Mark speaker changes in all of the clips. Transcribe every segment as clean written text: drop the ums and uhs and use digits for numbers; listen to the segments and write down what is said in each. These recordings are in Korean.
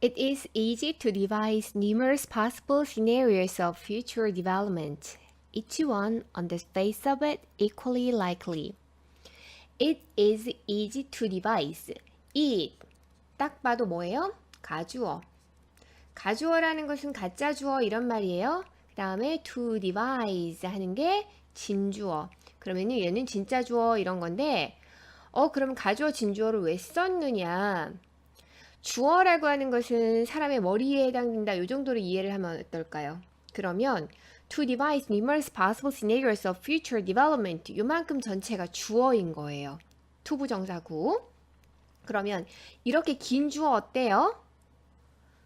Speaker 1: It is easy to devise numerous possible scenarios of future development, each one on the face of it equally likely. It is easy to devise. It 딱 봐도 뭐예요? 가주어. 가주어라는 것은 가짜 주어 이런 말이에요. 그 다음에 to devise 하는 게 진주어. 그러면 얘는 진짜 주어 이런 건데 그럼 가주어 진주어를 왜 썼느냐? 주어라고 하는 것은 사람의 머리에 해당된다. 이 정도로 이해를 하면 어떨까요? 그러면 to devise numerous possible scenarios of future development 요만큼 전체가 주어인 거예요. to 부정사구. 그러면 이렇게 긴 주어 어때요?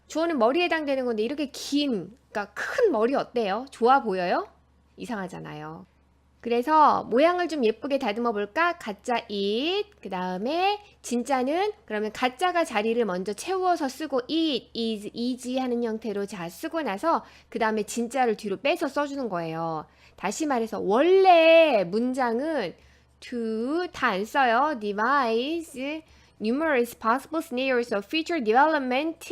Speaker 1: 주어는 머리에 해당되는 건데 이렇게 긴, 그러니까 큰 머리 어때요? 좋아 보여요? 이상하잖아요. 그래서 모양을 좀 예쁘게 다듬어 볼까? 가짜 it, 그 다음에 진짜는 그러면 가짜가 자리를 먼저 채워서 쓰고 it, is, is 하는 형태로 자 쓰고 나서 그 다음에 진짜를 뒤로 빼서 써주는 거예요. 다시 말해서 원래 문장은 to 다 안 써요. devise numerous possible scenarios of future development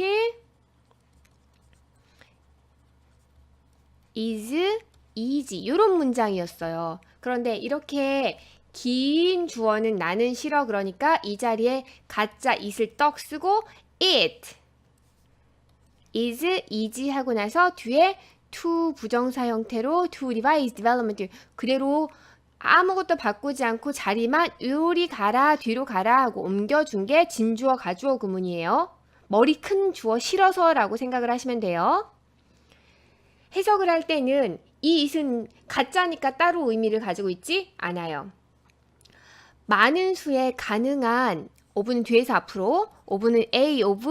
Speaker 1: is easy 이런 문장이었어요. 그런데 이렇게 긴 주어는 나는 싫어 그러니까 이 자리에 가짜 it을 떡 쓰고 it is easy 하고 나서 뒤에 to 부정사 형태로 to devise development 그대로 아무것도 바꾸지 않고 자리만 요리 가라 뒤로 가라 하고 옮겨준 게 진주어 가주어 구문이에요. 머리 큰 주어 싫어서라고 생각을 하시면 돼요. 해석을 할 때는 이 it은 가짜니까 따로 의미를 가지고 있지 않아요. 많은 수의 가능한 of는 뒤에서 앞으로 of는 A of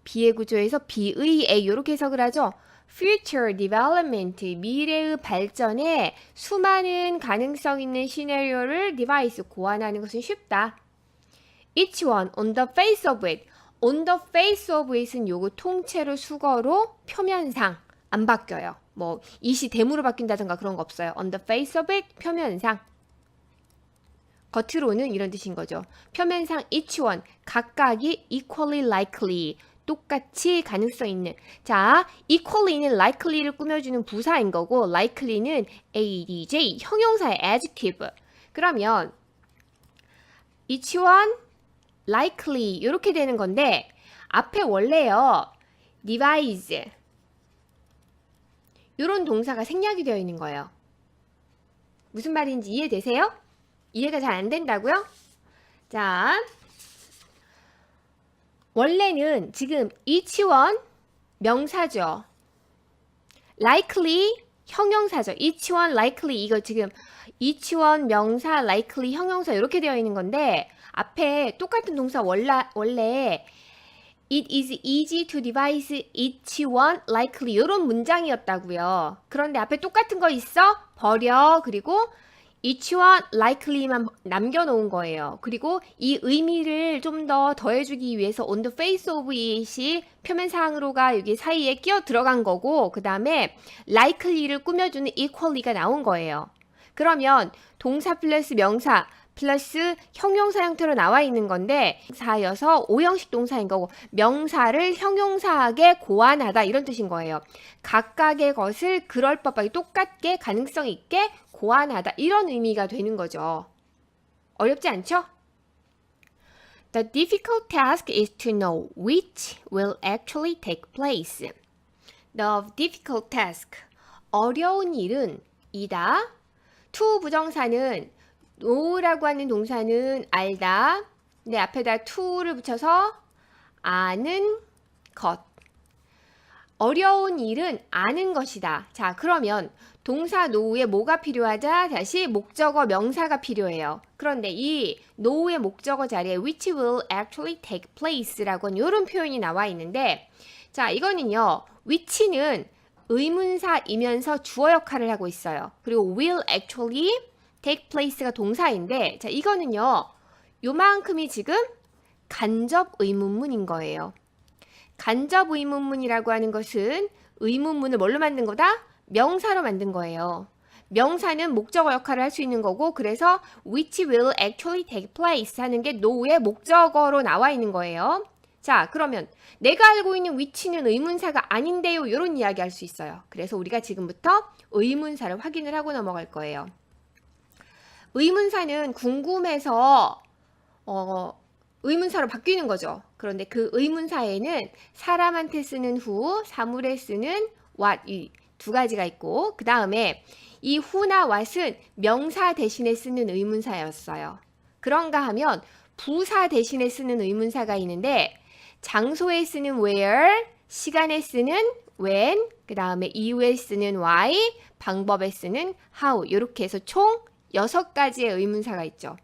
Speaker 1: B의 구조에서 B의 A 이렇게 해석을 하죠. Future development 미래의 발전에 수많은 가능성 있는 시나리오를 devise 고안하는 것은 쉽다. Each one on the face of it on the face of it은 요거 통째로 수거로 표면상 안 바뀌어요. 뭐 it이 대무로 바뀐다든가 그런 거 없어요. On the face of it 표면상 겉으로는 이런 뜻인 거죠. 표면상 each one 각각이 equally likely 똑같이 가능성 있는 자 equally는 likely를 꾸며주는 부사인 거고 likely는 adj 형용사의 adjective 그러면 each one likely 이렇게 되는 건데 앞에 원래요 devise 이런 동사가 생략이 되어 있는 거예요. 무슨 말인지 이해되세요? 이해가 잘 안 된다고요? 자, 원래는 지금 each one 명사죠. likely 형용사죠. each one likely 이거 지금 each one 명사 likely 형용사 이렇게 되어 있는 건데 앞에 똑같은 동사 원래 It is easy to devise each one likely 이런 문장이었다고요. 그런데 앞에 똑같은 거 있어? 버려. 그리고 each one likely만 남겨놓은 거예요. 그리고 이 의미를 좀 더 더해주기 위해서 on the face of it이 표면상으로가 여기 사이에 끼어 들어간 거고 그 다음에 likely를 꾸며주는 equally가 나온 거예요. 그러면 동사 플러스 명사 플러스 형용사 형태로 나와 있는 건데 사여서 오형식 동사인 거고 명사를 형용사하게 고안하다 이런 뜻인 거예요. 각각의 것을 그럴 법하게 똑같게 가능성 있게 고안하다 이런 의미가 되는 거죠. 어렵지 않죠? The difficult task is to know which will actually take place. The difficult task 어려운 일은 이다. to 부정사는 know라고 하는 동사는 알다. 근데 앞에다 to를 붙여서 아는 것. 어려운 일은 아는 것이다. 자, 그러면 동사 know에 뭐가 필요하자? 다시 목적어 명사가 필요해요. 그런데 이 know의 목적어 자리에 which will actually take place라고 하는 이런 표현이 나와 있는데 자, 이거는요. which는 의문사이면서 주어 역할을 하고 있어요. 그리고 will actually take place가 동사인데 자 이거는요 요만큼이 지금 간접 의문문인 거예요. 간접 의문문이라고 하는 것은 의문문을 뭘로 만든 거다? 명사로 만든 거예요. 명사는 목적어 역할을 할 수 있는 거고 그래서 which will actually take place 하는 게 know의 목적어로 나와 있는 거예요. 자, 그러면 내가 알고 있는 위치는 의문사가 아닌데요. 이런 이야기 할 수 있어요. 그래서 우리가 지금부터 의문사를 확인을 하고 넘어갈 거예요. 의문사는 궁금해서 의문사로 바뀌는 거죠. 그런데 그 의문사에는 사람한테 쓰는 who, 사물에 쓰는 what 이 두 가지가 있고 그 다음에 이 who나 what은 명사 대신에 쓰는 의문사였어요. 그런가 하면 부사 대신에 쓰는 의문사가 있는데 장소에 쓰는 where, 시간에 쓰는 when, 그 다음에 이유에 쓰는 why, 방법에 쓰는 how 이렇게 해서 총 6가지의 의문사가 있죠.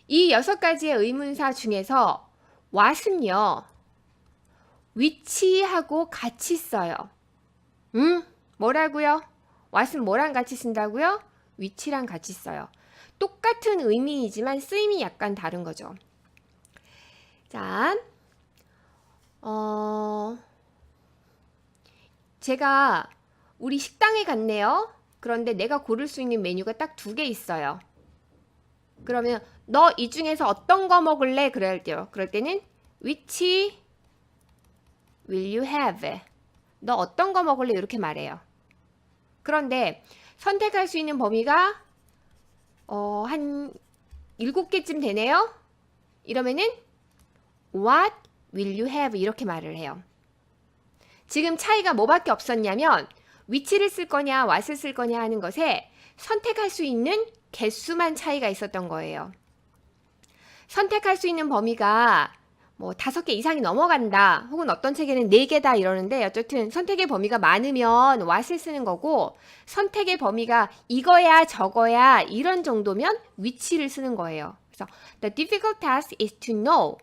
Speaker 1: 이 6가지의 의문사 중에서 what은요. 위치하고 같이 써요. 뭐라고요? what은 뭐랑 같이 쓴다고요? 위치랑 같이 써요. 똑같은 의미이지만 쓰임이 약간 다른 거죠. 자, 제가 우리 식당에 갔네요. 그런데 내가 고를 수 있는 메뉴가 딱 2개 있어요. 그러면 너 이 중에서 어떤 거 먹을래? 그럴 때는 which will you have? 너 어떤 거 먹을래? 이렇게 말해요. 그런데 선택할 수 있는 범위가 한 7개쯤 되네요. 이러면은 what will you have? 이렇게 말을 해요. 지금 차이가 뭐밖에 없었냐면 위치를 쓸 거냐 what을 쓸 거냐 하는 것에 선택할 수 있는 개수만 차이가 있었던 거예요. 선택할 수 있는 범위가 뭐 5개 이상이 넘어간다 혹은 어떤 책에는 4개다 이러는데 어쨌든 선택의 범위가 많으면 what을 쓰는 거고 선택의 범위가 이거야 저거야 이런 정도면 which를 쓰는 거예요. 그래서 the difficult task is to know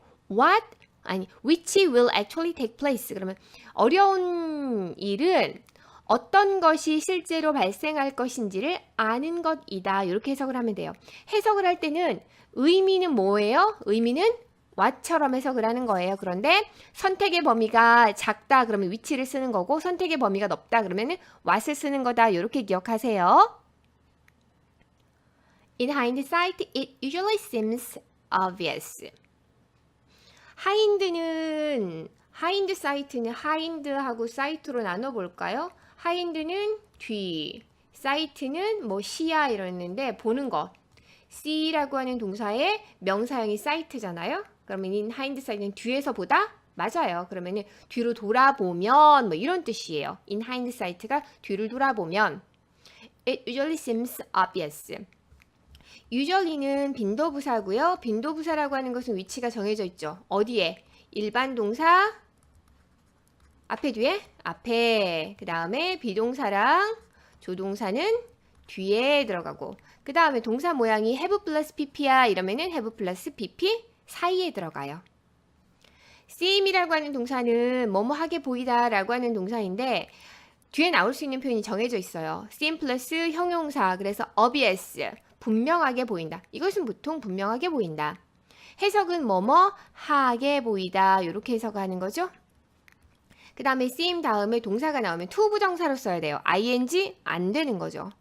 Speaker 1: which will actually take place. 그러면 어려운 일은 어떤 것이 실제로 발생할 것인지를 아는 것이다. 이렇게 해석을 하면 돼요. 해석을 할 때는 의미는 뭐예요? 의미는 what처럼 해석을 하는 거예요. 그런데 선택의 범위가 작다 그러면 which를 쓰는 거고 선택의 범위가 높다 그러면 what을 쓰는 거다. 이렇게 기억하세요. In hindsight, it usually seems obvious. 하인드사이트는 하인드하고 사이트로 나눠볼까요? 하인드는 뒤, 사이트는 뭐 시야 이러는데 보는 것. see라고 하는 동사의 명사형이 사이트잖아요. 그러면 in hindsight는 뒤에서 보다? 맞아요. 그러면은 뒤로 돌아보면 뭐 이런 뜻이에요. in hindsight가 뒤를 돌아보면 it usually seems obvious. usually는 빈도부사고요. 빈도부사라고 하는 것은 위치가 정해져 있죠. 어디에? 일반 동사 앞에 뒤에? 앞에. 그 다음에 비동사랑 조동사는 뒤에 들어가고 그 다음에 동사 모양이 have 플러스 pp야 이러면은 have 플러스 pp 사이에 들어가요. seem이라고 하는 동사는 뭐뭐 하게 보이다 라고 하는 동사인데 뒤에 나올 수 있는 표현이 정해져 있어요. seem 플러스 형용사 그래서 obvious 분명하게 보인다. 이것은 보통 분명하게 보인다. 해석은 뭐뭐 하게 보이다 이렇게 해석하는 거죠. 그 다음에 seem 다음에 동사가 나오면 to 부정사로 써야 돼요. ing 안 되는 거죠.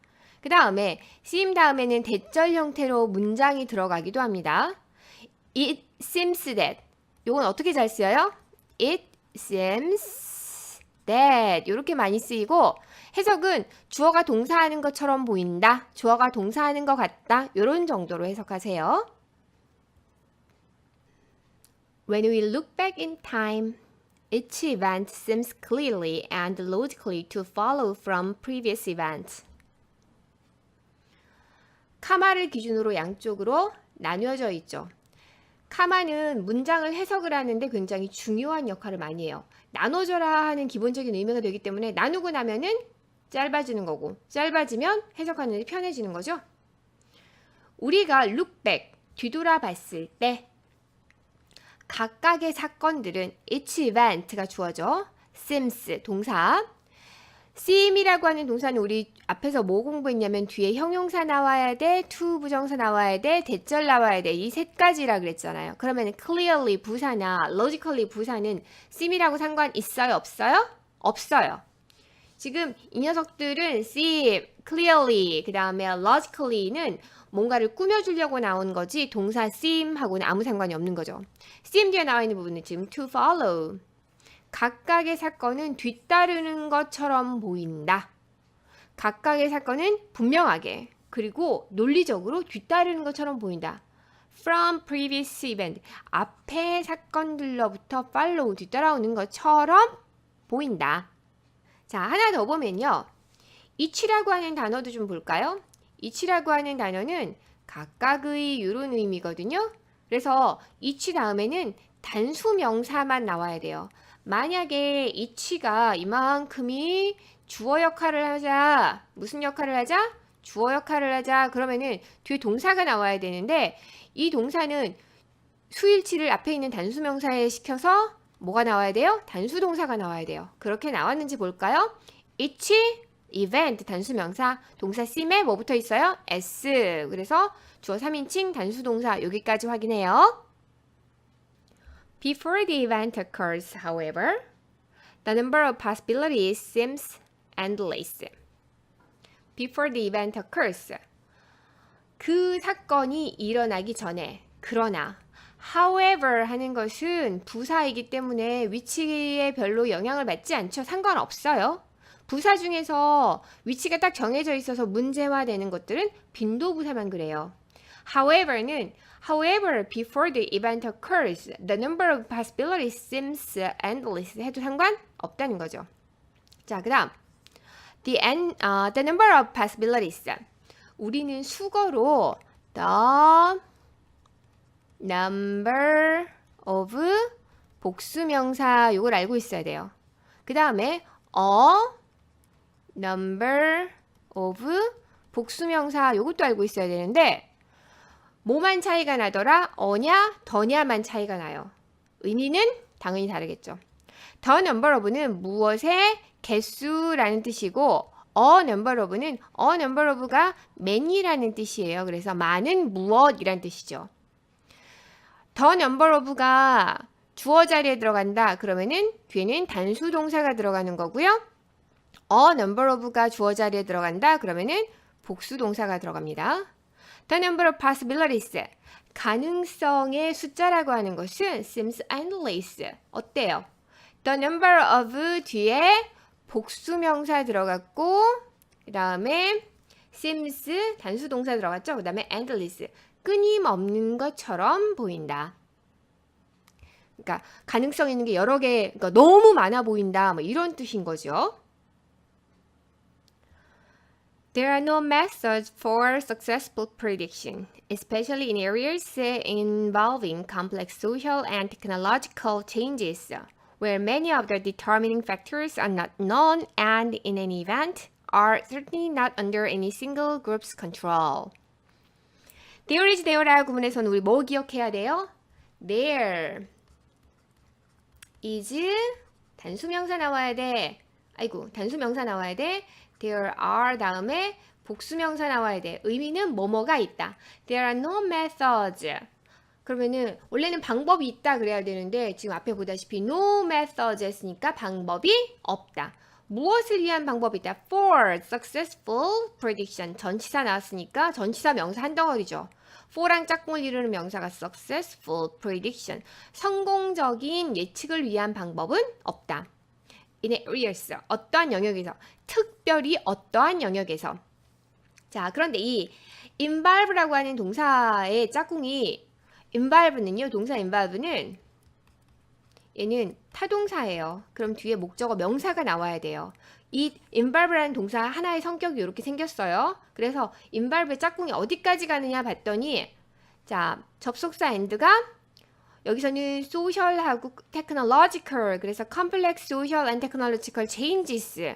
Speaker 1: 그 다음에 seem 다음에는 대절 형태로 문장이 들어가기도 합니다. It seems that 요건 어떻게 잘 쓰여요? It seems that 이렇게 많이 쓰이고 해석은 주어가 동사하는 것처럼 보인다. 주어가 동사하는 것 같다. 이런 정도로 해석하세요. When we look back in time, each event seems clearly and logically to follow from previous events. 카마를 기준으로 양쪽으로 나뉘어져 있죠. 카마는 문장을 해석을 하는데 굉장히 중요한 역할을 많이 해요. 나눠져라 하는 기본적인 의미가 되기 때문에 나누고 나면은 짧아지는 거고 짧아지면 해석하는 데 편해지는 거죠. 우리가 look back, 뒤돌아봤을 때 각각의 사건들은 each event가 주어져 seems 동사 seem이라고 하는 동사는 우리 앞에서 뭐 공부했냐면 뒤에 형용사 나와야 돼, to 부정사 나와야 돼, 대절 나와야 돼. 이 3가지라 그랬잖아요. 그러면 clearly 부사나 logically 부사는 seem이라고 상관 있어요? 없어요? 없어요. 지금 이 녀석들은 seem, clearly, 그 다음에 logically는 뭔가를 꾸며주려고 나온 거지 동사 seem하고는 아무 상관이 없는 거죠. seem 뒤에 나와 있는 부분은 지금 to follow. 각각의 사건은 뒤따르는 것처럼 보인다. 각각의 사건은 분명하게 그리고 논리적으로 뒤따르는 것처럼 보인다. From previous event. 앞의 사건들로부터 follow, 뒤따라오는 것처럼 보인다. 자, 하나 더 보면요. each라고 하는 단어도 좀 볼까요? each라고 하는 단어는 각각의 이런 의미거든요. 그래서 each 다음에는 단수 명사만 나와야 돼요. 만약에 each가 이만큼이 주어 역할을 하자. 무슨 역할을 하자? 주어 역할을 하자. 그러면은 뒤에 동사가 나와야 되는데 이 동사는 수일치를 앞에 있는 단수 명사에 시켜서 뭐가 나와야 돼요? 단수 동사가 나와야 돼요. 그렇게 나왔는지 볼까요? each event 단수 명사, 동사 seem에 뭐 붙어 있어요? s. 그래서 주어 3인칭 단수 동사 여기까지 확인해요. Before the event occurs, however, the number of possibilities seems endless. Before the event occurs. 그 사건이 일어나기 전에. 그러나 however 하는 것은 부사이기 때문에 위치에 별로 영향을 받지 않죠. 상관없어요. 부사 중에서 위치가 딱 정해져 있어서 문제화되는 것들은 빈도부사만 그래요. However는 However, before the event occurs, the number of possibilities seems endless 해도 상관없다는 거죠. 자, 그 다음 the number of possibilities. 우리는 수거로 the number of 복수명사 이걸 알고 있어야 돼요. 그 다음에 a number of 복수명사 이것도 알고 있어야 되는데 뭐만 차이가 나더라? 어냐, 더냐만 차이가 나요. 의미는 당연히 다르겠죠. the number of는 무엇의 개수라는 뜻이고 a number of는 a number of가 many라는 뜻이에요. 그래서 많은 무엇이란 뜻이죠. the number of가 주어 자리에 들어간다. 그러면은 뒤에는 단수 동사가 들어가는 거고요. a number of가 주어 자리에 들어간다. 그러면은 복수 동사가 들어갑니다. The number of possibilities. 가능성의 숫자라고 하는 것은 seems endless. 어때요? The number of 뒤에 복수명사 들어갔고 그 다음에 seems 단수 동사 들어갔죠? 그 다음에 endless. 끊임없는 것처럼 보인다. 그러니까 가능성 있는 게 여러 개, 그러니까 너무 많아 보인다. 뭐 이런 뜻인 거죠. There are no methods for successful prediction, especially in areas involving complex social and technological changes, where many of the determining factors are not known and, in any event, are certainly not under any single group's control. There is there라는 구문에서는 우리 뭐 기억해야 돼요? There is 단수명사 나와야 돼. 아이고, 단수명사 나와야 돼. There are 다음에 복수명사 나와야 돼. 의미는 뭐뭐가 있다. There are no methods. 그러면은 원래는 방법이 있다 그래야 되는데 지금 앞에 보다시피 no methods 했으니까 방법이 없다. 무엇을 위한 방법이 있다? For successful prediction. 전치사 나왔으니까 전치사 명사 한 덩어리죠. for랑 짝꿍을 이루는 명사가 successful prediction. 성공적인 예측을 위한 방법은 없다. in areas. 어떠한 영역에서. 특별히 어떠한 영역에서. 자, 그런데 이 involve라고 하는 동사의 짝꿍이 involve는요. 동사 involve는 얘는 타동사예요. 그럼 뒤에 목적어 명사가 나와야 돼요. 이 involve라는 동사 하나의 성격이 이렇게 생겼어요. 그래서 involve의 짝꿍이 어디까지 가느냐 봤더니 자, 접속사 and가 여기서는 social하고 technological 그래서 complex social and technological changes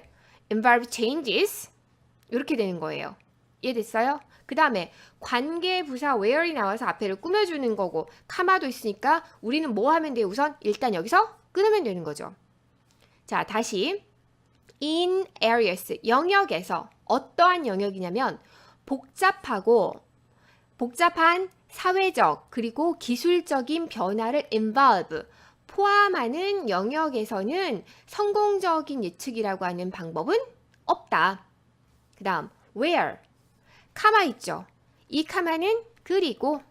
Speaker 1: involve changes 이렇게 되는 거예요. 이해됐어요? 그 다음에 관계 부사 where이 나와서 앞에를 꾸며주는 거고 카마도 있으니까 우리는 뭐 하면 돼요? 우선 일단 여기서 끊으면 되는 거죠. 자, 다시 in areas 영역에서 어떠한 영역이냐면 복잡한 사회적 그리고 기술적인 변화를 involve 포함하는 영역에서는 성공적인 예측이라고 하는 방법은 없다. 그 다음 where 카마 있죠. 이 카마는 그리고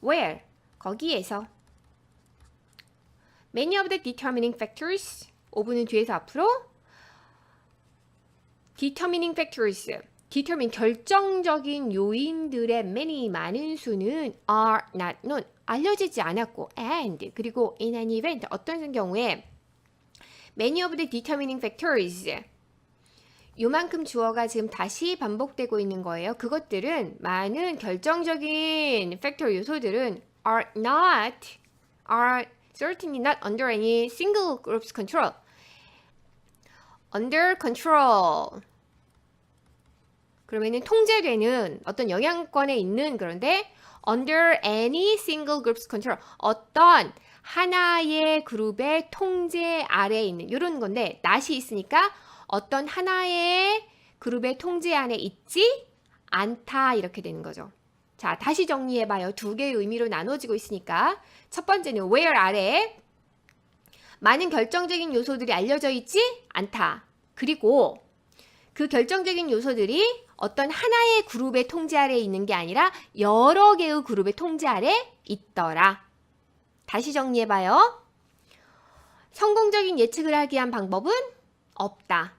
Speaker 1: where 거기에서 many of the determining factors 5분은 뒤에서 앞으로 determining factors determine 결정적인 요인들의 many 많은 수는 are not known 알려지지 않았고 and 그리고 in an event 어떤 경우에 many of the determining factors 요만큼 주어가 지금 다시 반복되고 있는 거예요. 그것들은 많은 결정적인 factor 요소들은 are certainly not under any single group's control. under control. 그러면은 통제되는 어떤 영향권에 있는 그런데 under any single group's control. 어떤 하나의 그룹의 통제 아래에 있는 이런 건데 not이 있으니까 어떤 하나의 그룹의 통제 안에 있지 않다 이렇게 되는 거죠. 자, 다시 정리해봐요. 두 개의 의미로 나눠지고 있으니까 첫 번째는 where 아래에 많은 결정적인 요소들이 알려져 있지 않다. 그리고 그 결정적인 요소들이 어떤 하나의 그룹의 통제 아래에 있는 게 아니라 여러 개의 그룹의 통제 아래 있더라. 다시 정리해봐요. 성공적인 예측을 하기 위한 방법은 없다.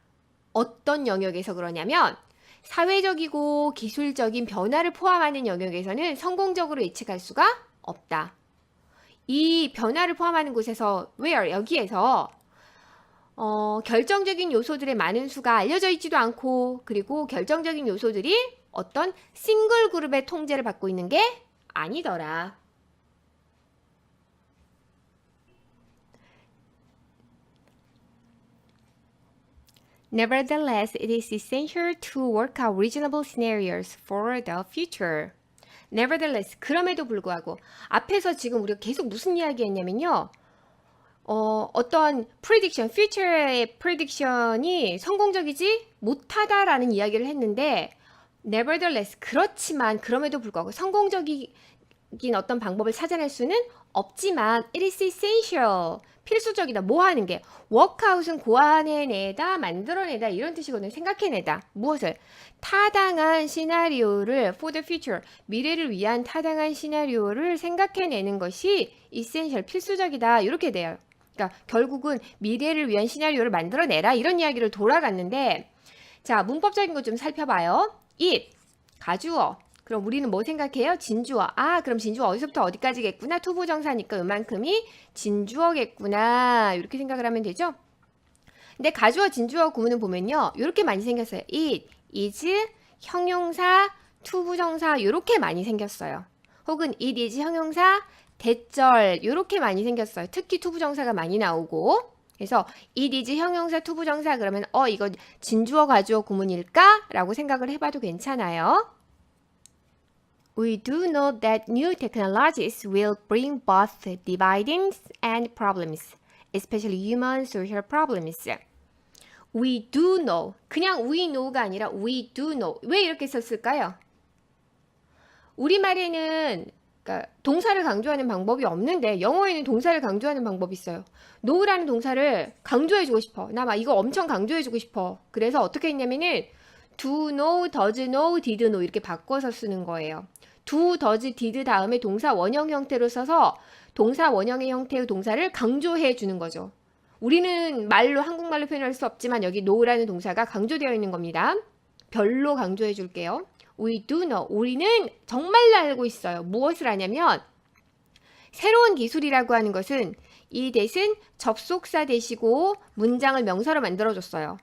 Speaker 1: 어떤 영역에서 그러냐면 사회적이고 기술적인 변화를 포함하는 영역에서는 성공적으로 예측할 수가 없다. 이 변화를 포함하는 곳에서 where 여기에서 결정적인 요소들의 많은 수가 알려져 있지도 않고 그리고 결정적인 요소들이 어떤 싱글 그룹의 통제를 받고 있는 게 아니더라. Nevertheless, it is essential to work out reasonable scenarios for the future. Nevertheless, 그럼에도 불구하고 앞에서 지금 우리가 계속 무슨 이야기 했냐면요. 어떤 prediction, future의 prediction이 성공적이지 못하다라는 이야기를 했는데 nevertheless, 그렇지만 그럼에도 불구하고 성공적인 어떤 방법을 찾아낼 수는 없지만 it is essential, 필수적이다. 뭐 하는 게? workout은 고안해내다, 만들어내다 이런 뜻이거든요. 생각해내다. 무엇을? 타당한 시나리오를 for the future, 미래를 위한 타당한 시나리오를 생각해내는 것이 essential, 필수적이다. 이렇게 돼요. 그러니까 결국은 미래를 위한 시나리오를 만들어내라 이런 이야기를 돌아갔는데 자, 문법적인 거 좀 살펴봐요. it, 가주어. 그럼 우리는 뭐 생각해요? 진주어. 아, 그럼 진주어 어디서부터 어디까지겠구나. 투부정사니까 이만큼이 진주어겠구나. 이렇게 생각을 하면 되죠? 근데 가주어, 진주어 구문을 보면요. 이렇게 많이 생겼어요. it, is, 형용사, 투부정사 이렇게 많이 생겼어요. 혹은 it is 형용사, 대절 이렇게 많이 생겼어요. 특히 투부정사가 많이 나오고. 그래서 it is 형용사, 투부정사 그러면 이거 진주어, 가주어 구문일까? 라고 생각을 해봐도 괜찮아요. We do know that new technologies will bring both dividends and problems, especially human social problems. We do know. 그냥 we know가 아니라 we do know. 왜 이렇게 썼을까요? 우리말에는 그러니까 동사를 강조하는 방법이 없는데 영어에는 동사를 강조하는 방법이 있어요. know라는 동사를 강조해주고 싶어. 나 막 이거 엄청 강조해주고 싶어. 그래서 어떻게 했냐면은 do know, does know, did know 이렇게 바꿔서 쓰는 거예요. do, does, did 다음에 동사 원형 형태로 써서 동사 원형의 형태의 동사를 강조해 주는 거죠. 우리는 말로 한국말로 표현할 수 없지만 여기 know라는 동사가 강조되어 있는 겁니다. 별로 강조해 줄게요. We do know. 우리는 정말로 알고 있어요. 무엇을 아냐면 새로운 기술이라고 하는 것은 이 대신 접속사 대시고 문장을 명사로 만들어줬어요.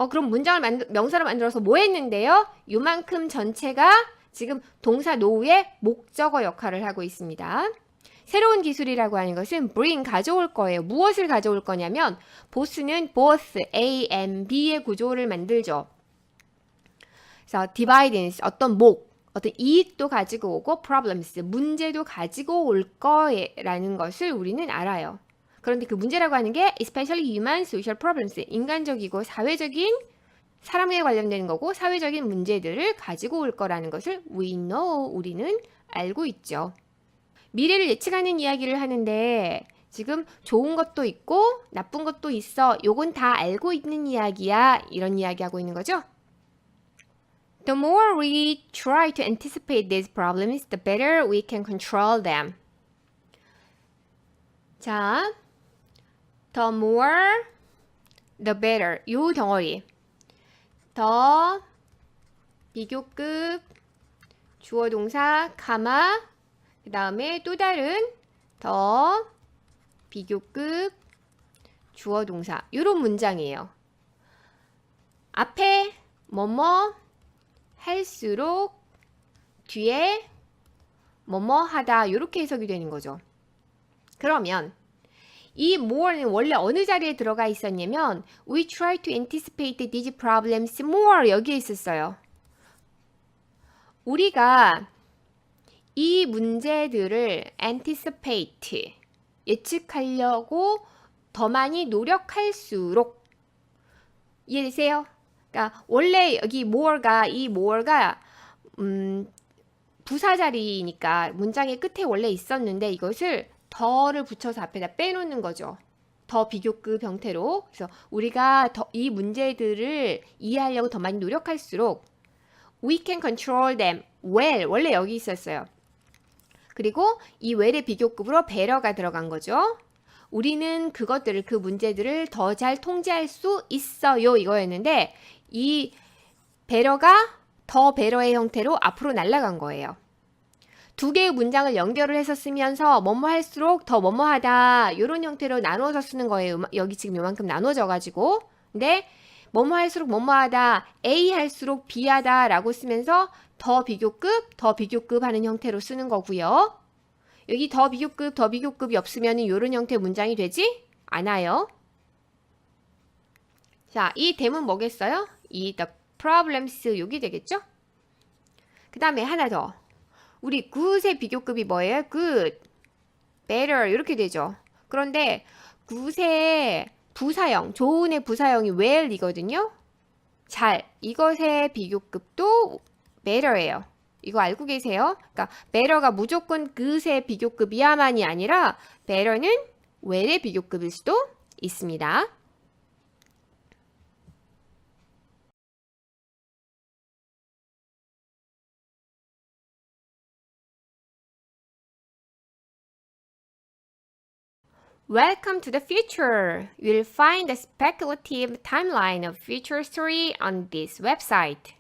Speaker 1: 그럼 문장을 명사로 만들어서 뭐 했는데요? 요만큼 전체가 지금 동사 know의 목적어 역할을 하고 있습니다. 새로운 기술이라고 하는 것은 bring, 가져올 거예요. 무엇을 가져올 거냐면 both는 both A and B의 구조를 만들죠. 그래서 dividends, 어떤 이익도 가지고 오고 problems, 문제도 가지고 올 거라는 것을 우리는 알아요. 그런데 그 문제라고 하는 게 especially human social problems, 인간적이고 사회적인 사람에 관련되는 거고 사회적인 문제들을 가지고 올 거라는 것을 we know, 우리는 알고 있죠. 미래를 예측하는 이야기를 하는데 지금 좋은 것도 있고 나쁜 것도 있어. 요건 다 알고 있는 이야기야. 이런 이야기 하고 있는 거죠. The more we try to anticipate these problems, the better we can control them. 자, the more, the better. 요 덩어리. 더, 비교급, 주어 동사, 카마, 그 다음에 또 다른 더, 비교급, 주어 동사. 요런 문장이에요. 앞에 뭐뭐 할수록 뒤에 뭐뭐 하다 요렇게 해석이 되는 거죠. 그러면 이 more는 원래 어느 자리에 들어가 있었냐면 we try to anticipate these problems more 여기에 있었어요. 우리가 이 문제들을 anticipate 예측하려고 더 많이 노력할수록 이해되세요? 그러니까 원래 여기 more가 이 more가 부사 자리니까 문장의 끝에 원래 있었는데 이것을 더를 붙여서 앞에다 빼놓는 거죠. 더 비교급 형태로. 그래서 우리가 이 문제들을 이해하려고 더 많이 노력할수록 we can control them well. 원래 여기 있었어요. 그리고 이 well의 비교급으로 better가 들어간 거죠. 우리는 그것들을 그 문제들을 더 잘 통제할 수 있어요. 이거였는데 이 better가 더 better의 형태로 앞으로 날아간 거예요. 두 개의 문장을 연결을 해서 쓰면서 뭐뭐 할수록 더 뭐뭐 하다 이런 형태로 나누어서 쓰는 거예요. 여기 지금 요만큼 나눠져 가지고 근데 뭐뭐 할수록 뭐뭐 하다 A 할수록 B 하다 라고 쓰면서 더 비교급 하는 형태로 쓰는 거고요. 여기 더 비교급이 없으면 이런 형태의 문장이 되지 않아요. 자, 이 대문 뭐겠어요? 이 the problems 여기 되겠죠? 그 다음에 하나 더. 우리 good의 비교급이 뭐예요? good, better 이렇게 되죠. 그런데 good의 부사형, 좋은의 부사형이 well이거든요. 잘, 이것의 비교급도 better예요. 이거 알고 계세요? 그러니까 better가 무조건 good의 비교급이야만이 아니라 better는 well의 비교급일 수도 있습니다. Welcome to the future. You'll find a speculative timeline of future story on this website.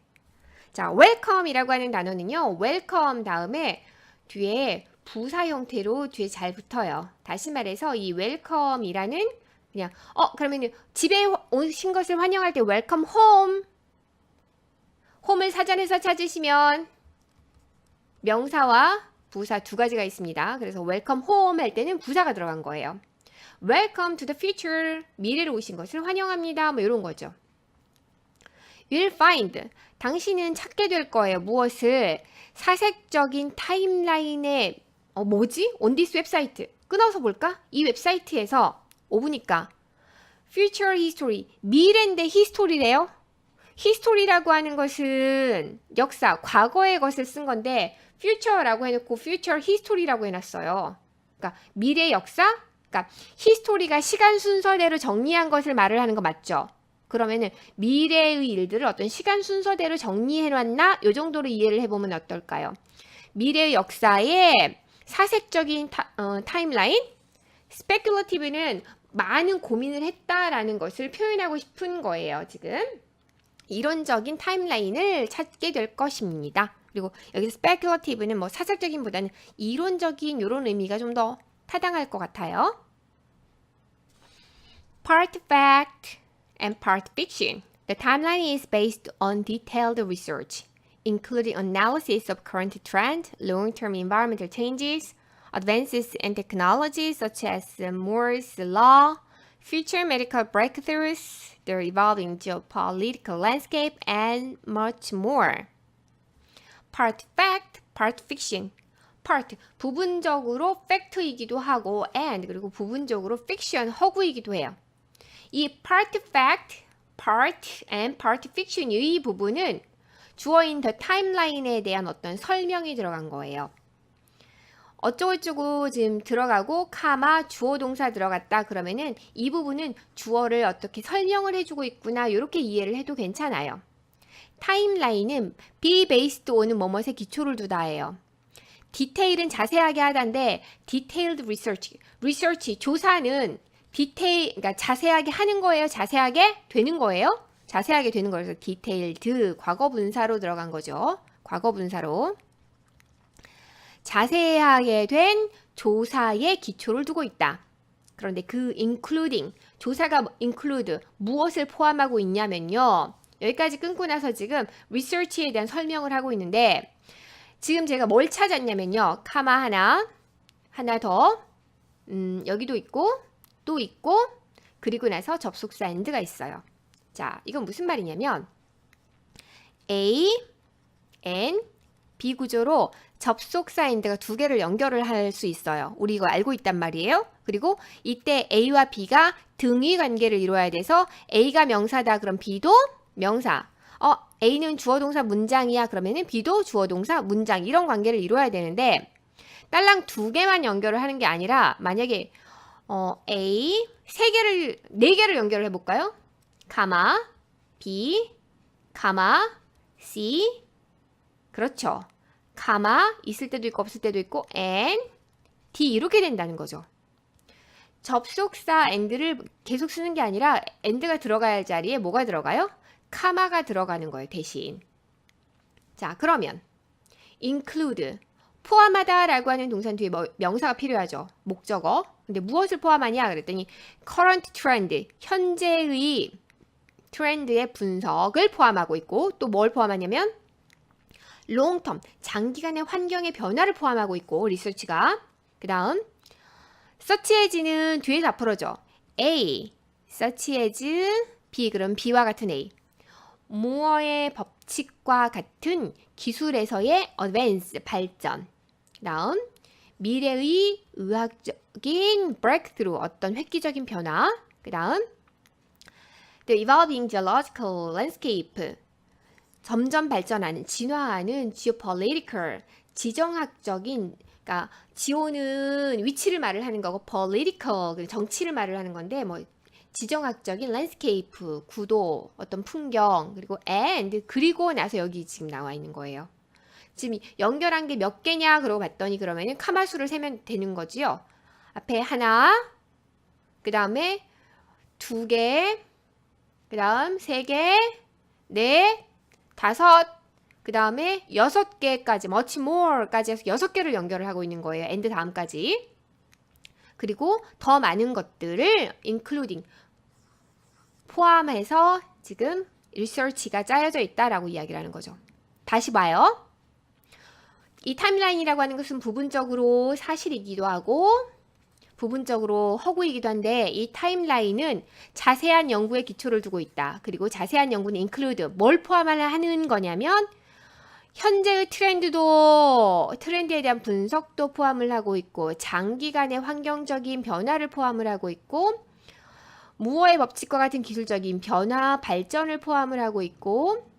Speaker 1: 자, welcome이라고 하는 단어는요. welcome 다음에 뒤에 부사 형태로 뒤에 잘 붙어요. 다시 말해서 이 welcome이라는 그냥 그러면 집에 오신 것을 환영할 때 welcome home. home을 사전에서 찾으시면 명사와 부사 두 가지가 있습니다. 그래서 welcome home 할 때는 부사가 들어간 거예요. Welcome to the future. 미래로 오신 것을 환영합니다. 뭐 이런 거죠. You'll find. 당신은 찾게 될 거예요. 무엇을? 사색적인 타임라인에 뭐지? On this website. 끊어서 볼까? 이 웹사이트에서 5부니까 future history. 미래인데 history래요. history라고 하는 것은 역사, 과거의 것을 쓴 건데 future라고 해놓고 future history라고 해놨어요. 그러니까 미래 역사? 그러니까 히스토리가 시간 순서대로 정리한 것을 말을 하는 거 맞죠? 그러면은 미래의 일들을 어떤 시간 순서대로 정리해놨나? 이 정도로 이해를 해보면 어떨까요? 미래의 역사의 사색적인 타임라인? 스페큘러티브는 많은 고민을 했다라는 것을 표현하고 싶은 거예요, 지금. 이론적인 타임라인을 찾게 될 것입니다. 그리고 여기서 스페큘러티브는 뭐 사색적인보다는 이론적인 이런 의미가 좀 더 타당할 것 같아요. Part fact and part fiction. The timeline is based on detailed research, including analysis of current trend, long-term environmental changes, advances in technology such as Moore's law, future medical breakthroughs, the evolving geopolitical landscape, and much more. Part fact, part fiction. part, 부분적으로 팩트이기도 하고 and, 그리고 부분적으로 fiction, 허구이기도 해요. 이 part fact, part and part fiction 이 부분은 주어인 the timeline에 대한 어떤 설명이 들어간 거예요. 어쩌고저쩌고 지금 들어가고 카마 주어 동사 들어갔다 그러면은 이 부분은 주어를 어떻게 설명을 해주고 있구나 이렇게 이해를 해도 괜찮아요. 타임라인은 be based on은 뭐뭐에 기초를 두다예요. 디테일은 자세하게 하다인데 detailed research 조사는 그러니까 자세하게 하는 거예요. 자세하게 되는 거예요. 자세하게 되는 거예요. 그래서 detailed 과거 분사로 들어간 거죠. 과거 분사로 자세하게 된 조사에 기초를 두고 있다. 그런데 그 including 조사가 include 무엇을 포함하고 있냐면요. 여기까지 끊고 나서 지금 research에 대한 설명을 하고 있는데 지금 제가 뭘 찾았냐면요. 카마 하나 더 여기도 있고 또 있고 그리고 나서 접속사 and가 있어요. 자, 이건 무슨 말이냐면 A, N, B 구조로 접속사 and가 두 개를 연결을 할 수 있어요. 우리 이거 알고 있단 말이에요. 그리고 이때 A와 B가 등위 관계를 이루어야 돼서 A가 명사다. 그럼 B도 명사. A는 주어 동사 문장이야. 그러면은 B도 주어 동사 문장. 이런 관계를 이루어야 되는데 딸랑 두 개만 연결을 하는 게 아니라 만약에 A 네 개를 연결을 해 볼까요? 가마 B 가마 C 그렇죠. 가마 있을 때도 있고 없을 때도 있고 and D 이렇게 된다는 거죠. 접속사 and를 계속 쓰는 게 아니라 and가 들어가야 할 자리에 뭐가 들어가요? 카마가 들어가는 거예요. 대신. 자, 그러면 include 포함하다 라고 하는 동사 뒤에 명사가 필요하죠. 목적어. 근데 무엇을 포함하냐 그랬더니 current trend 현재의 트렌드의 분석을 포함하고 있고 또 뭘 포함하냐면 long term 장기간의 환경의 변화를 포함하고 있고 리서치가 그 다음 search as는 뒤에서 앞으로죠. A search as B 그럼 B와 같은 A 무어의 법칙과 같은 기술에서의 advance 발전 그 다음 미래의 의학적인 breakthrough 어떤 획기적인 변화 그 다음 The evolving geological landscape 점점 발전하는 진화하는 geopolitical 지정학적인 그러니까 지오는 위치를 말을 하는 거고 political 정치를 말을 하는 건데 뭐 지정학적인 landscape 구도 어떤 풍경 그리고 and 그리고 나서 여기 지금 나와 있는 거예요. 지금 연결한 게 몇 개냐 그러고 봤더니 그러면은 카마수를 세면 되는 거지요. 앞에 하나 그 다음에 두 개 그 다음 세 개 넷 다섯 그 다음에 6개까지 much more까지 해서 6개를 연결을 하고 있는 거예요. and 다음까지. 그리고 더 많은 것들을 including 포함해서 지금 research가 짜여져 있다라고 이야기를 하는 거죠. 다시 봐요. 이 타임라인이라고 하는 것은 부분적으로 사실이기도 하고 부분적으로 허구이기도 한데 이 타임라인은 자세한 연구에 기초를 두고 있다. 그리고 자세한 연구는 include 뭘 포함하는 거냐면 현재의 트렌드에 대한 분석도 포함을 하고 있고 장기간의 환경적인 변화를 포함을 하고 있고 무어의 법칙과 같은 기술적인 변화, 발전을 포함을 하고 있고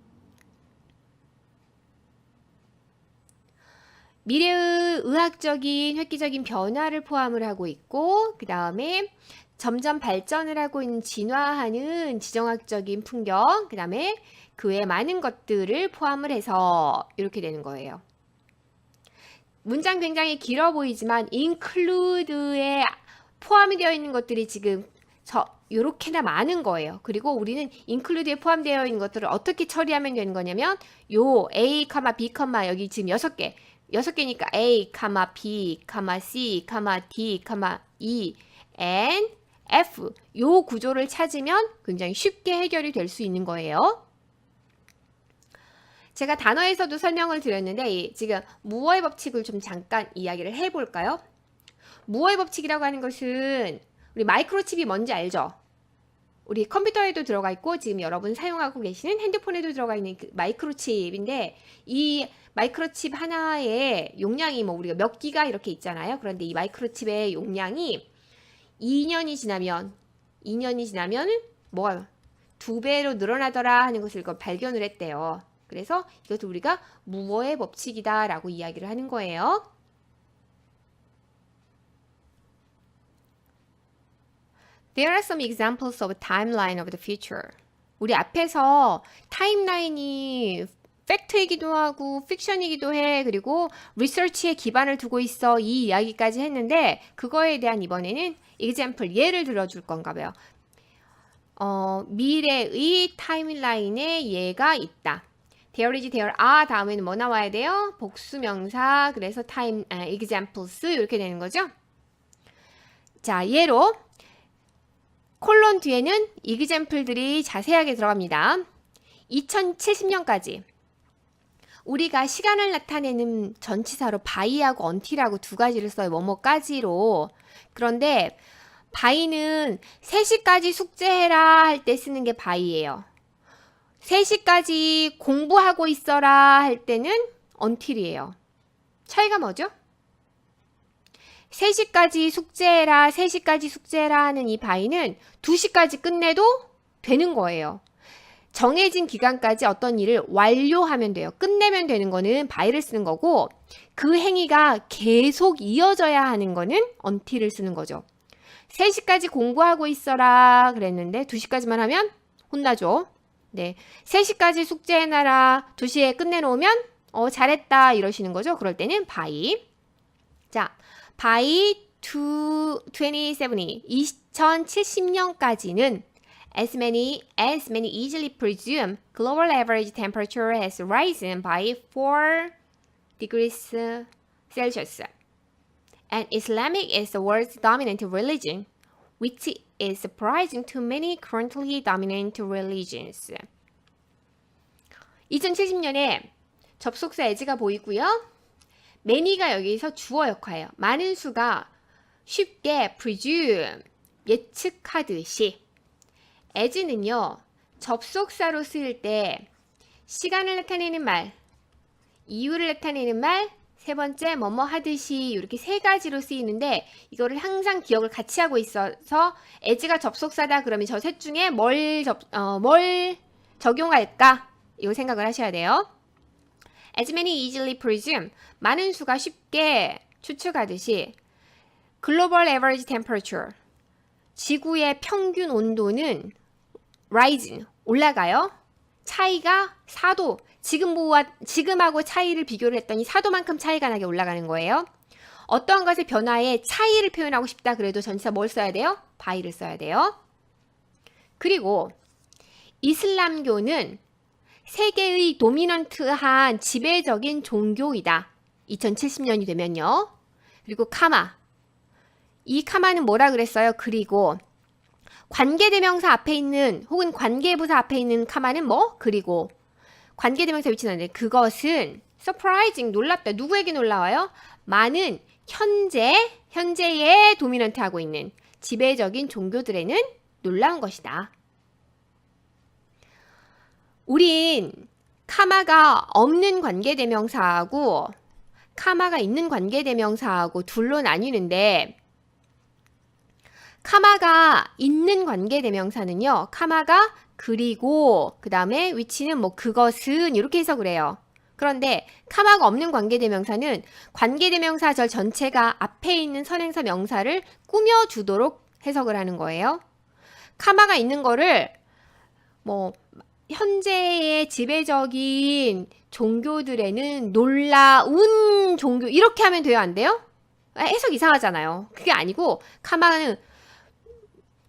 Speaker 1: 미래의 의학적인 획기적인 변화를 포함을 하고 있고 그 다음에 점점 발전을 하고 있는 진화하는 지정학적인 풍경 그 다음에 그 외에 많은 것들을 포함을 해서 이렇게 되는 거예요. 문장 굉장히 길어 보이지만 include에 포함이 되어 있는 것들이 지금 이렇게나 많은 거예요. 그리고 우리는 include에 포함되어 있는 것들을 어떻게 처리하면 되는 거냐면 요 A, B, 여기 지금 6개 6개니까 A, B, C, D, E, N, F 요 구조를 찾으면 굉장히 쉽게 해결이 될 수 있는 거예요. 제가 단어에서도 설명을 드렸는데 지금 무어의 법칙을 좀 잠깐 이야기를 해볼까요? 무어의 법칙이라고 하는 것은 우리 마이크로칩이 뭔지 알죠? 우리 컴퓨터에도 들어가 있고 지금 여러분 사용하고 계시는 핸드폰에도 들어가 있는 그 마이크로칩인데 이 마이크로칩 하나의 용량이 뭐 우리가 몇 기가 이렇게 있잖아요. 그런데 이 마이크로칩의 용량이 2년이 지나면 뭐가 2배로 늘어나더라 하는 것을 발견을 했대요. 그래서 이것도 우리가 무어의 법칙이다 라고 이야기를 하는 거예요. There are some examples of a timeline of the future. 우리 앞에서 타임라인이 팩트이기도 하고 픽션이기도 해. 그리고 리서치에 기반을 두고 있어. 이 이야기까지 했는데 그거에 대한 이번에는 example 예를 들어줄 건가 봐요. 미래의 타임라인에 얘가 있다. There is, there are 다음에는 뭐 나와야 돼요? 복수명사. 그래서 examples 이렇게 되는 거죠. 자, 예로 콜론 뒤에는 example들이 자세하게 들어갑니다. 2070년까지 우리가 시간을 나타내는 전치사로 by하고 until하고 두 가지를 써요. 뭐뭐까지로. 그런데 by는 3시까지 숙제해라 할 때 쓰는 게 by예요. 3시까지 공부하고 있어라 할 때는 until이에요. 차이가 뭐죠? 3시까지 숙제해라, 3시까지 숙제해라 하는 이 by는 2시까지 끝내도 되는 거예요. 정해진 기간까지 어떤 일을 완료하면 돼요. 끝내면 되는 거는 by를 쓰는 거고 그 행위가 계속 이어져야 하는 거는 until을 쓰는 거죠. 3시까지 공부하고 있어라 그랬는데 2시까지만 하면 혼나죠. 네, 3시까지 숙제해놔라 2시에 끝내놓으면 잘했다 이러시는 거죠. 그럴 때는 by. 자, by 2070년까지는 as many easily presume global average temperature has risen by 4 degrees Celsius. And Islamic is the world's dominant religion, which is surprising to many currently dominant religions. 2070년에 접속사 as가 보이고요. many가 여기서 주어 역할이에요. 많은 수가 쉽게 presume, 예측하듯이. as는요, 접속사로 쓰일 때 시간을 나타내는 말, 이유를 나타내는 말, 세 번째 뭐뭐 하듯이 이렇게 세 가지로 쓰이는데 이거를 항상 기억을 같이 하고 있어서 as가 접속사다 그러면 저 셋 중에 뭘 적용할까? 이거 생각을 하셔야 돼요. As many easily presume, 많은 수가 쉽게 추측하듯이 global average temperature, 지구의 평균 온도는 rising, 올라가요. 차이가 4도, 지금하고 차이를 비교를 했더니 4도만큼 차이가 나게 올라가는 거예요. 어떠한 것의 변화에 차이를 표현하고 싶다 그래도 전치사 뭘 써야 돼요? by를 써야 돼요. 그리고 이슬람교는 세계의 도미넌트한 지배적인 종교이다. 2070년이 되면요. 그리고 카마. 이 카마는 뭐라 그랬어요? 그리고 관계대명사 앞에 있는 혹은 관계부사 앞에 있는 카마는 뭐? 그리고 관계대명사 위치는 그것은 surprising, 놀랍다. 누구에게 놀라워요? 많은 현재에 도미넌트하고 있는 지배적인 종교들에는 놀라운 것이다. 우린 카마가 없는 관계대명사하고 카마가 있는 관계대명사하고 둘로 나뉘는데 카마가 있는 관계대명사는요. 카마가 그리고 그 다음에 위치는 뭐 그것은 이렇게 해석을 해요. 그런데 카마가 없는 관계대명사는 관계대명사절 전체가 앞에 있는 선행사 명사를 꾸며주도록 해석을 하는 거예요. 카마가 있는 거를 뭐 현재의 지배적인 종교들에는 놀라운 종교 이렇게 하면 돼요? 안 돼요? 해석 이상하잖아요. 그게 아니고 카마는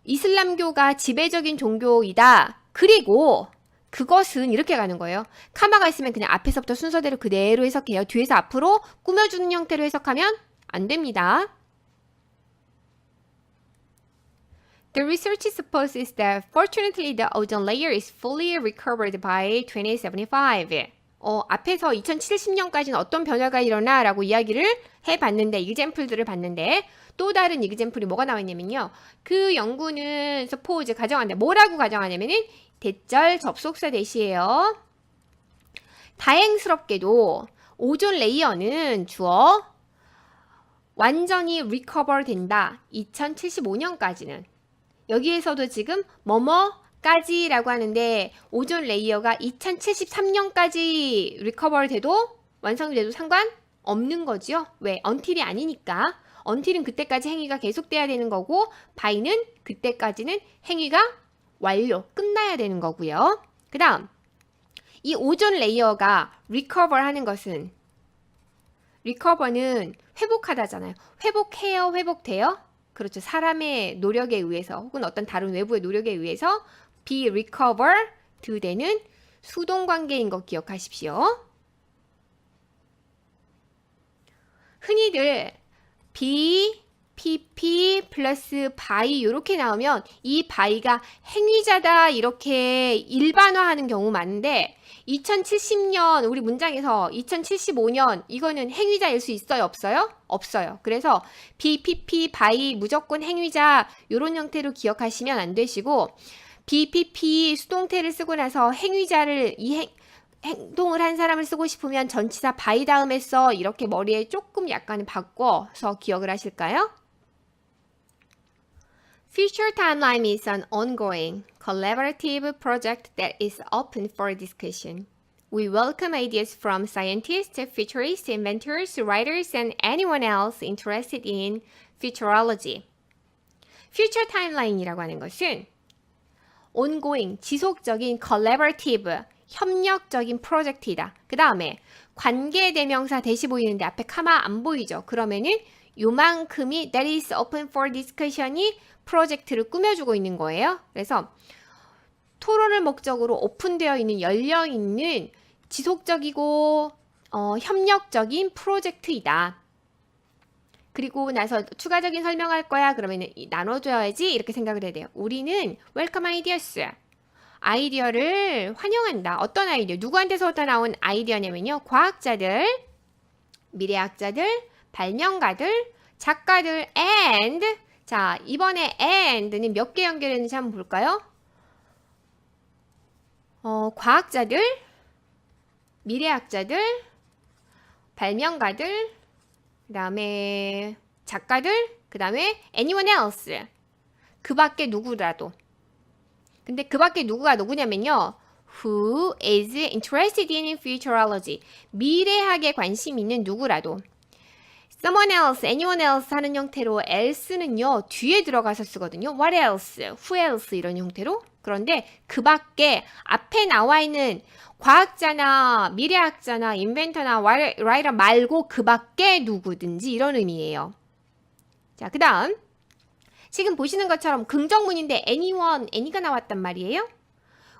Speaker 1: 이슬람교가 지배적인 종교이다. 그리고 그것은 이렇게 가는 거예요. 카마가 있으면 그냥 앞에서부터 순서대로 그대로 해석해요. 뒤에서 앞으로 꾸며주는 형태로 해석하면 안 됩니다. The research supposes that fortunately the ozone layer is fully recovered by 2075. 앞에서 2070년까지는 어떤 변화가 일어나 라고 이야기를 해봤는데 example들을 봤는데 또 다른 example이 뭐가 나와 있냐면요. 그 연구는 suppose 가정한다. 뭐라고 가정하냐면은 대절 접속사 대시예요. 다행스럽게도 오존 레이어는 주어 완전히 recover 된다. 2075년까지는. 여기에서도 지금 뭐뭐까지 라고 하는데 오존 레이어가 2073년까지 recover 돼도 완성이 돼도 상관없는 거죠. 왜? until이 아니니까. until은 그때까지 행위가 계속돼야 되는 거고 by는 그때까지는 행위가 완료, 끝나야 되는 거고요. 그 다음 이 오존 레이어가 recover 하는 것은 recover는 회복하다잖아요. 회복해요, 회복돼요? 그렇죠. 사람의 노력에 의해서 혹은 어떤 다른 외부의 노력에 의해서 be recover 되는 수동 관계인 거 기억하십시오. 흔히들 be, pp 플러스 by 이렇게 나오면 이 by가 행위자다 이렇게 일반화하는 경우 많은데 2070년 우리 문장에서 2075년 이거는 행위자일 수 있어요? 없어요? 없어요. 그래서 be, pp, by 무조건 행위자 이런 형태로 기억하시면 안 되시고 be, pp 수동태를 쓰고 나서 행위자를 행동을 한 사람을 쓰고 싶으면 전치사 by 다음에 써 이렇게 머리에 조금 약간 바꿔서 기억을 하실까요? Future Timeline is an ongoing, collaborative project that is open for discussion. We welcome ideas from scientists, futurists, inventors, writers, and anyone else interested in futurology. Future Timeline이라고 하는 것은 ongoing, 지속적인, collaborative, 협력적인 프로젝트이다. 그 다음에 관계대명사 대시 보이는데 앞에 카마 안 보이죠? 그러면은 요만큼이 that is open for discussion이 프로젝트를 꾸며주고 있는 거예요. 그래서 토론을 목적으로 오픈되어 있는, 열려 있는 지속적이고 협력적인 프로젝트이다. 그리고 나서 추가적인 설명할 거야. 그러면 나눠줘야지 이렇게 생각을 해야 돼요. 우리는 welcome ideas. 아이디어를 환영한다. 어떤 아이디어? 누구한테서부터 나온 아이디어냐면요. 과학자들, 미래학자들, 발명가들, 작가들 and 자, 이번에 and는 몇 개 연결했는지 한번 볼까요? 과학자들, 미래학자들, 발명가들, 그 다음에 작가들, 그 다음에 anyone else. 그 밖에 누구라도. 근데 그 밖에 누구냐면요. Who is interested in futurology. 미래학에 관심 있는 누구라도. Someone else, anyone else 하는 형태로 else는요. 뒤에 들어가서 쓰거든요. What else, who else 이런 형태로. 그런데 그 밖에 앞에 나와 있는 과학자나 미래학자나 인벤터나 라이터 말고 그 밖에 누구든지 이런 의미예요. 자, 그 다음 지금 보시는 것처럼 긍정문인데 anyone, any가 나왔단 말이에요.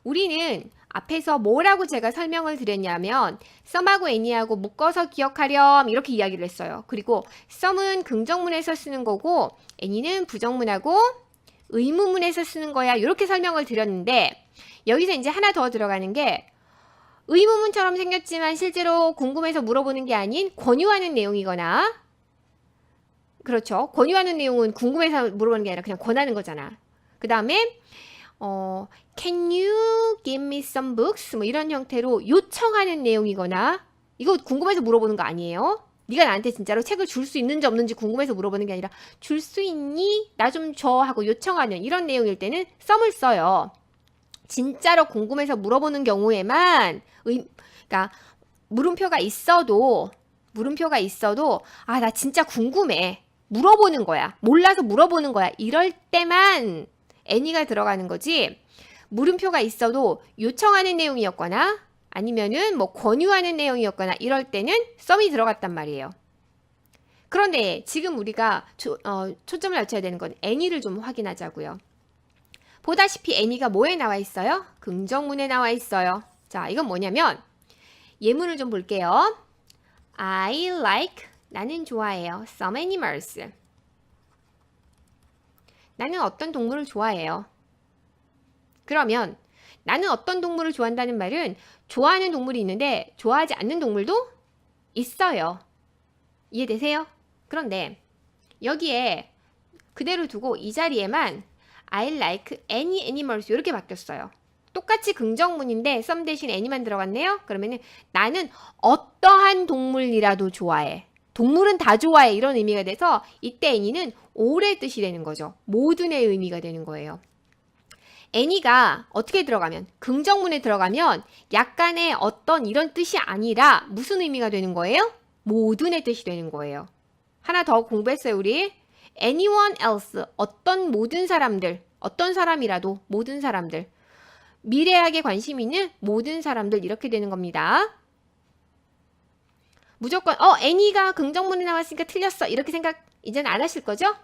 Speaker 1: 우리는 앞에서 뭐라고 제가 설명을 드렸냐면 some하고 any하고 묶어서 기억하렴 이렇게 이야기를 했어요. 그리고 some은 긍정문에서 쓰는 거고 any는 부정문하고 의문문에서 쓰는 거야 이렇게 설명을 드렸는데 여기서 이제 하나 더 들어가는 게 의문문처럼 생겼지만 실제로 궁금해서 물어보는 게 아닌 권유하는 내용이거나 그렇죠. 권유하는 내용은 궁금해서 물어보는 게 아니라 그냥 권하는 거잖아. 그 다음에 Can you give me some books? 뭐 이런 형태로 요청하는 내용이거나 이거 궁금해서 물어보는 거 아니에요. 네가 나한테 진짜로 책을 줄 수 있는지 없는지 궁금해서 물어보는 게 아니라 줄 수 있니? 나 좀 줘 하고 요청하는 이런 내용일 때는 some을 써요. 진짜로 궁금해서 물어보는 경우에만 그러니까 물음표가 있어도 아, 나 진짜 궁금해. 물어보는 거야. 몰라서 물어보는 거야. 이럴 때만 any가 들어가는 거지. 물음표가 있어도 요청하는 내용이었거나 아니면은 뭐 권유하는 내용이었거나 이럴 때는 some이 들어갔단 말이에요. 그런데 지금 우리가 초점을 맞춰야 되는 건 any를 좀 확인하자고요. 보다시피 any가 뭐에 나와 있어요? 긍정문에 나와 있어요. 자, 이건 뭐냐면 예문을 좀 볼게요. I like 나는 좋아해요. Some animals. 나는 어떤 동물을 좋아해요. 그러면 나는 어떤 동물을 좋아한다는 말은 좋아하는 동물이 있는데 좋아하지 않는 동물도 있어요. 이해되세요? 그런데 여기에 그대로 두고 이 자리에만 I like any animals 이렇게 바뀌었어요. 똑같이 긍정문인데 some 대신 any만 들어갔네요. 그러면은 나는 어떠한 동물이라도 좋아해. 동물은 다 좋아해 이런 의미가 돼서 이때 any는 all의 뜻이 되는 거죠. 모든의 의미가 되는 거예요. any가 어떻게 들어가면 긍정문에 들어가면 약간의 어떤 이런 뜻이 아니라 무슨 의미가 되는 거예요? 모든의 뜻이 되는 거예요. 하나 더 공부했어요 우리. anyone else 어떤 모든 사람들 어떤 사람이라도 모든 사람들. 미래학에 관심 있는 모든 사람들 이렇게 되는 겁니다. 무조건 애니가 긍정문에 나왔으니까 틀렸어 이렇게 생각 이제는 안 하실 거죠?